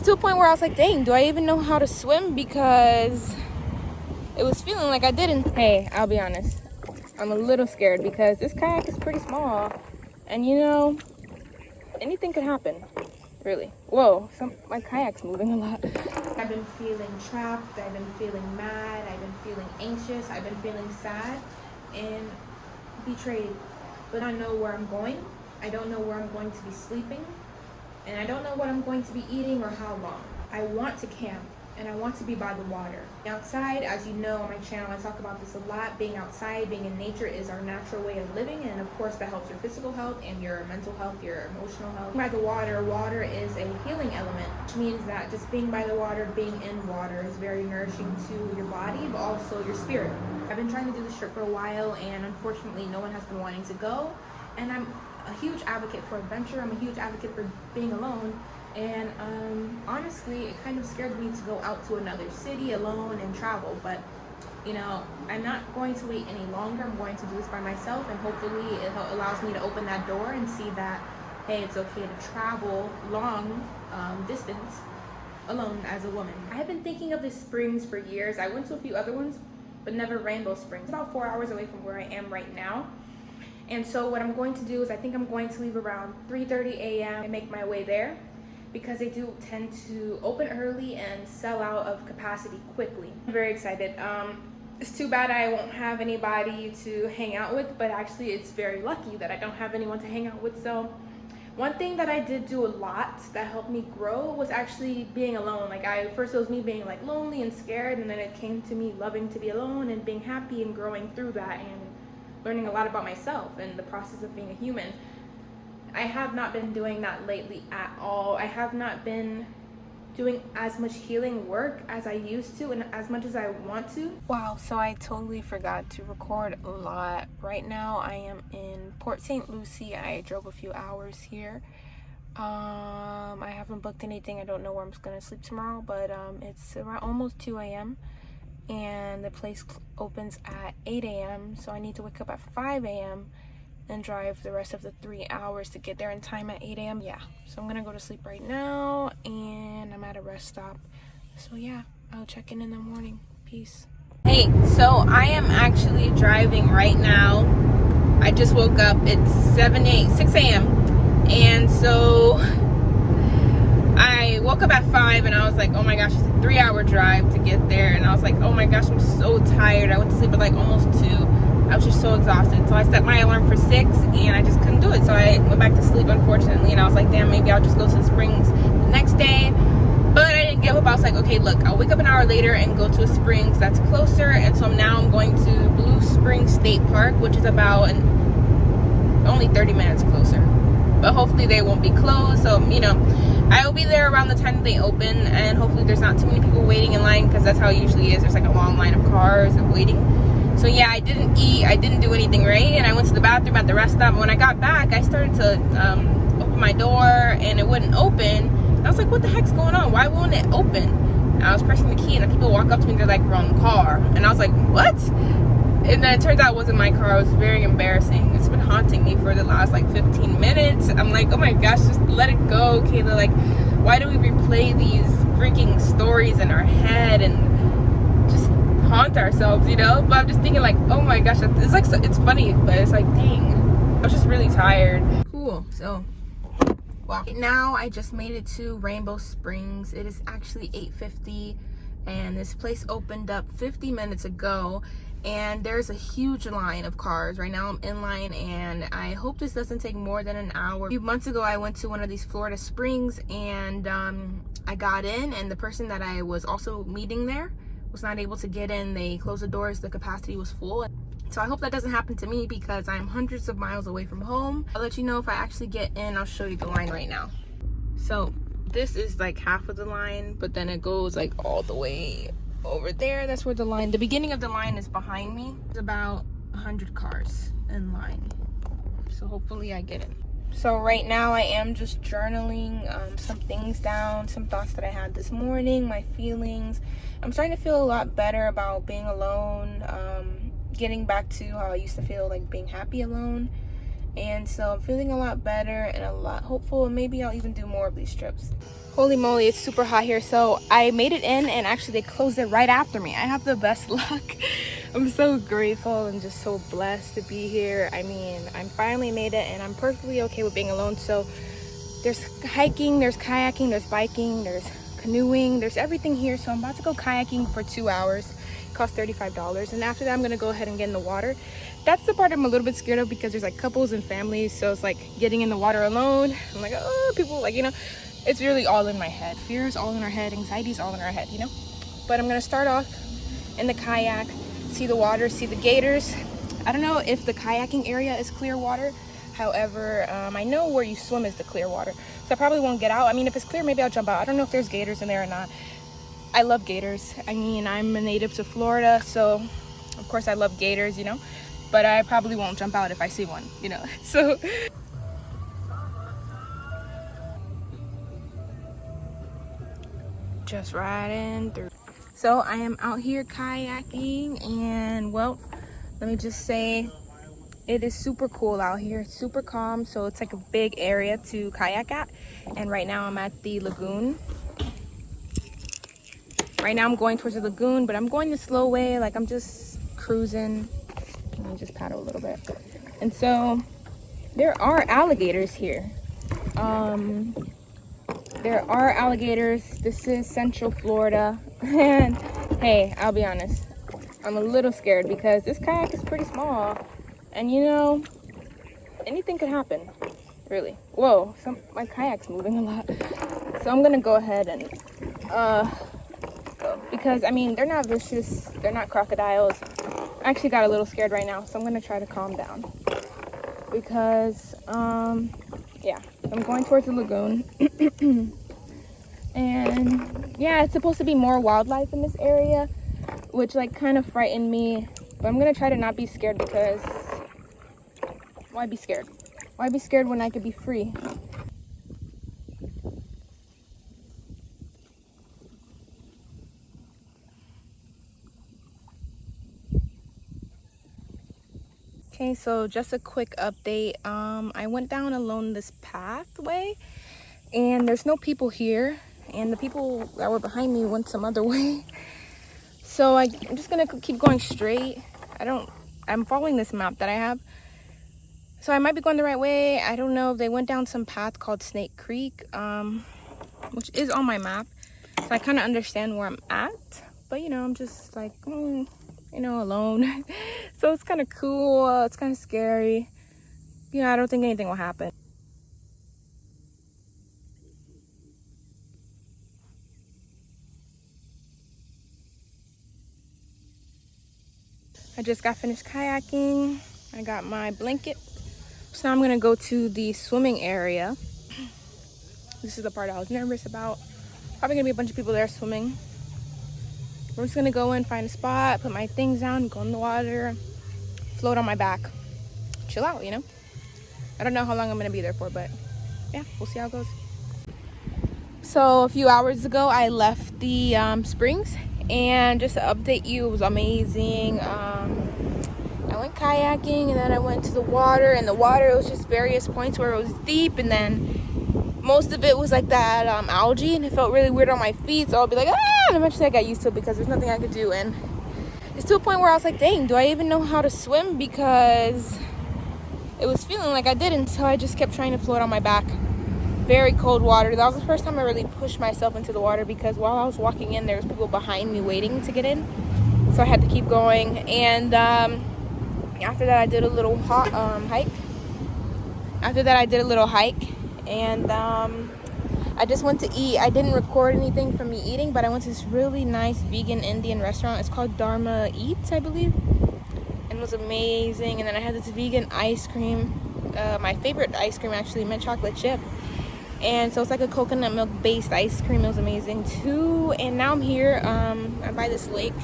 To a point where I was like, dang, do I even know how to swim? Because it was feeling like I didn't. Hey, I'll be honest, I'm a little scared because this kayak is pretty small, and you know, anything could happen, really. Whoa, my kayak's moving a lot. I've been feeling trapped, I've been feeling mad, I've been feeling anxious, I've been feeling sad and betrayed. But I know where I'm going. I don't know where I'm going to be sleeping, and I don't know what I'm going to be eating or how long. I want to camp, and I want to be by the water. Outside, as you know on my channel, I talk about this a lot. Being outside, being in nature is our natural way of living, and of course that helps your physical health and your mental health, your emotional health. By the water, water is a healing element, which means that just being by the water, being in water is very nourishing to your body, but also your spirit. I've been trying to do this trip for a while, and unfortunately no one has been wanting to go, and I'm a huge advocate for adventure. I'm a huge advocate for being alone, and honestly it kind of scared me to go out to another city alone and travel, but you know, I'm not going to wait any longer. I'm going to do this by myself, and hopefully it allows me to open that door and see that, hey, it's okay to travel long distance alone as a woman. I have been thinking of the springs for years. I went to a few other ones, but never Rainbow Springs. It's about 4 hours away from where I am right now. And so what I'm going to do is I think I'm going to leave around 3:30 a.m. and make my way there, because they do tend to open early and sell out of capacity quickly. I'm very excited. It's too bad I won't have anybody to hang out with, but actually it's very lucky that I don't have anyone to hang out with. So one thing that I did do a lot that helped me grow was actually being alone. Like first it was me being like lonely and scared, and then it came to me loving to be alone and being happy and growing through that and learning a lot about myself and the process of being a human. I have not been doing that lately at all. I have not been doing as much healing work as I used to and as much as I want to. Wow, so I totally forgot to record a lot. Right now I am in Port St. Lucie. I drove a few hours here. I haven't booked anything. I don't know where I'm gonna sleep tomorrow, but it's around almost 2 a.m. and the place opens at 8 a.m. so I need to wake up at 5 a.m. and drive the rest of the 3 hours to get there in time at 8 a.m. Yeah, so I'm gonna go to sleep right now, and I'm at a rest stop. So yeah, I'll check in the morning. Peace. Hey, so I am actually driving right now. I just woke up. It's 6 a.m. and so I woke up at 5 and I was like, oh my gosh, it's a 3-hour drive to get there, and I was like, oh my gosh, I'm so tired. I went to sleep at like almost 2. I was just so exhausted, so I set my alarm for 6 and I just couldn't do it, so I went back to sleep, unfortunately. And I was like, damn, maybe I'll just go to the springs the next day, but I didn't give up. I was like, okay, look, I'll wake up an hour later and go to a springs that's closer. And so now I'm going to Blue Springs State Park, which is about only 30 minutes closer, but hopefully they won't be closed. So you know, I will be there around the time that they open, and hopefully there's not too many people waiting in line, because that's how it usually is. There's like a long line of cars and waiting. So yeah, I didn't eat, I didn't do anything, right? And I went to the bathroom at the rest stop. When I got back, I started to open my door and it wouldn't open. And I was like, what the heck's going on? Why won't it open? And I was pressing the key, and then people walk up to me and they're like, wrong car. And I was like, what? And then it turns out it wasn't my car. It was very embarrassing. It's been haunting me for the last like 15 minutes. I'm like, oh my gosh, just let it go, Kayla. Like, why do we replay these freaking stories in our head and just haunt ourselves, you know? But I'm just thinking like, oh my gosh, it's like, it's funny, but it's like, dang, I was just really tired. Cool. So wow, now I just made it to Rainbow Springs. It is actually 8:50 and this place opened up 50 minutes ago, and there's a huge line of cars. Right now I'm in line, and I hope this doesn't take more than an hour. A few months ago I went to one of these Florida springs, and I got in, and the person that I was also meeting there was not able to get in. They closed the doors, the capacity was full. So I hope that doesn't happen to me, because I'm hundreds of miles away from home. I'll let you know if I actually get in. I'll show you the line right now. So this is like half of the line, but then it goes like all the way over there. That's where the line, the beginning of the line is behind me. There's about 100 cars in line, so hopefully I get in. So right now I am just journaling some things down, some thoughts that I had this morning, my feelings. I'm starting to feel a lot better about being alone, getting back to how I used to feel, like being happy alone. And so I'm feeling a lot better and a lot hopeful, and maybe I'll even do more of these trips. Holy moly, it's super hot here. So I made it in, and actually they closed it right after me. I have the best luck. I'm so grateful and just so blessed to be here. I mean, I finally made it, and I'm perfectly okay with being alone. So there's hiking, there's kayaking, there's biking, there's canoeing, there's everything here. So I'm about to go kayaking for 2 hours. It costs $35, and after that I'm gonna go ahead and get in the water. That's the part I'm a little bit scared of, because there's like couples and families, so it's like getting in the water alone. I'm like, oh, people, like, you know, it's really all in my head. Fear is all in our head, anxiety is all in our head, you know. But I'm gonna start off in the kayak, see the water, see the gators. I don't know if the kayaking area is clear water. However, I know where you swim is the clear water, so I probably won't get out. I mean, if it's clear, maybe I'll jump out. I don't know if there's gators in there or not. I love gators. I mean, I'm a native to Florida, so of course I love gators, you know, but I probably won't jump out if I see one, you know. So just riding through. So I am out here kayaking, and well, let me just say, it is super cool out here. It's super calm, so it's like a big area to kayak at. And right now I'm at the lagoon. Right now I'm going towards the lagoon, but I'm going the slow way, like I'm just cruising. Let me just paddle a little bit. And so there are alligators here. There are alligators. This is Central Florida. And hey, I'll be honest, I'm a little scared because this kayak is pretty small. And you know, anything could happen, really. Whoa, my kayak's moving a lot. So I'm gonna go ahead and go, because I mean, they're not vicious, they're not crocodiles. I actually got a little scared right now, so I'm gonna try to calm down. Because, yeah, I'm going towards the lagoon. And yeah, it's supposed to be more wildlife in this area, which like kind of frightened me. But I'm gonna try to not be scared, because why be scared? Why be scared when I could be free? Okay, so just a quick update. I went down alone this pathway, and there's no people here, and the people that were behind me went some other way. So I'm just gonna keep going straight. I'm following this map that I have. So I might be going the right way. I don't know. They went down some path called Snake Creek, which is on my map. So I kind of understand where I'm at. But, you know, I'm just like, you know, alone. So it's kind of cool. It's kind of scary. You know, I don't think anything will happen. I just got finished kayaking. I got my blanket. So now I'm gonna go to the swimming area. This is the part I was nervous about. Probably gonna be a bunch of people there swimming. We're just gonna go in, find a spot, put my things down, go in the water, float on my back, chill out, you know? I don't know how long I'm gonna be there for, but yeah, we'll see how it goes. So a few hours ago, I left the springs, and just to update you, it was amazing. I went kayaking, and then I went to the water, and the water, it was just various points where it was deep, and then most of it was like that algae, and it felt really weird on my feet, so I'll be like, and eventually I got used to it because there's nothing I could do. And it's to a point where I was like, dang, do I even know how to swim? Because it was feeling like I didn't, so I just kept trying to float on my back. Very cold water. That was the first time I really pushed myself into the water, because while I was walking in, there was people behind me waiting to get in, so I had to keep going. And after that I did a little hike. And I just went to eat. I didn't record anything from me eating, but I went to this really nice vegan Indian restaurant. It's called Dharma Eats, I believe, and it was amazing. And then I had this vegan ice cream, my favorite ice cream actually, mint chocolate chip. And so it's like a coconut milk based ice cream. It was amazing too. And now I'm here. I'm by this lake.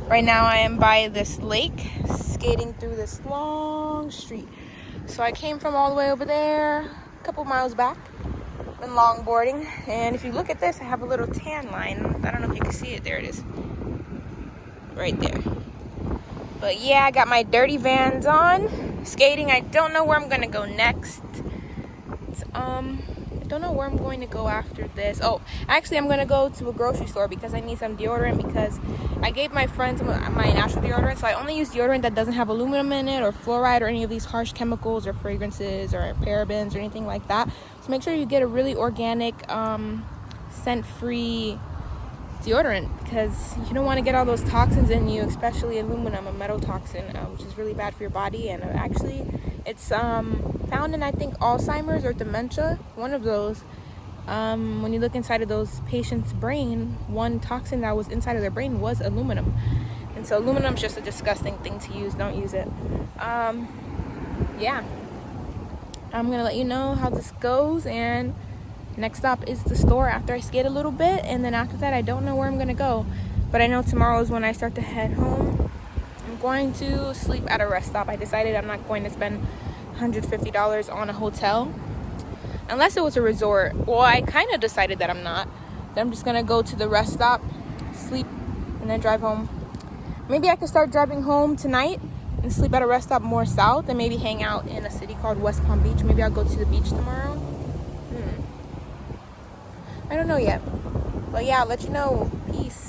Right now I am by this lake, skating through this long street. So I came from all the way over there, a couple miles back, and longboarding. And if you look at this, I have a little tan line. I don't know if you can see it. There it is. Right there. But yeah, I got my dirty Vans on. skating. I don't know where I'm gonna go next. I don't know where I'm going to go after this. Oh, actually, I'm gonna go to a grocery store because I need some deodorant, because I gave my friends my natural deodorant, so I only use deodorant that doesn't have aluminum in it or fluoride or any of these harsh chemicals or fragrances or parabens or anything like that. So make sure you get a really organic, scent-free deodorant, because you don't want to get all those toxins in you, especially aluminum, a metal toxin, which is really bad for your body. And actually it's found in, I think, Alzheimer's or dementia, one of those. When you look inside of those patients' brain, one toxin that was inside of their brain was aluminum. And so aluminum is just a disgusting thing to use. Don't use it. Yeah, I'm gonna let you know how this goes, and next stop is the store after I skate a little bit, and then after that I don't know where I'm gonna go, but I know tomorrow is when I start to head home. I'm going to sleep at a rest stop. I decided I'm not going to spend $150 on a hotel unless it was a resort. Well, I kind of decided that I'm not. That I'm just gonna go to the rest stop, sleep, and then drive home. Maybe I could start driving home tonight and sleep at a rest stop more south, and maybe hang out in a city called West Palm Beach. Maybe I'll go to the beach tomorrow. I don't know yet. But yeah, I'll let you know. Peace.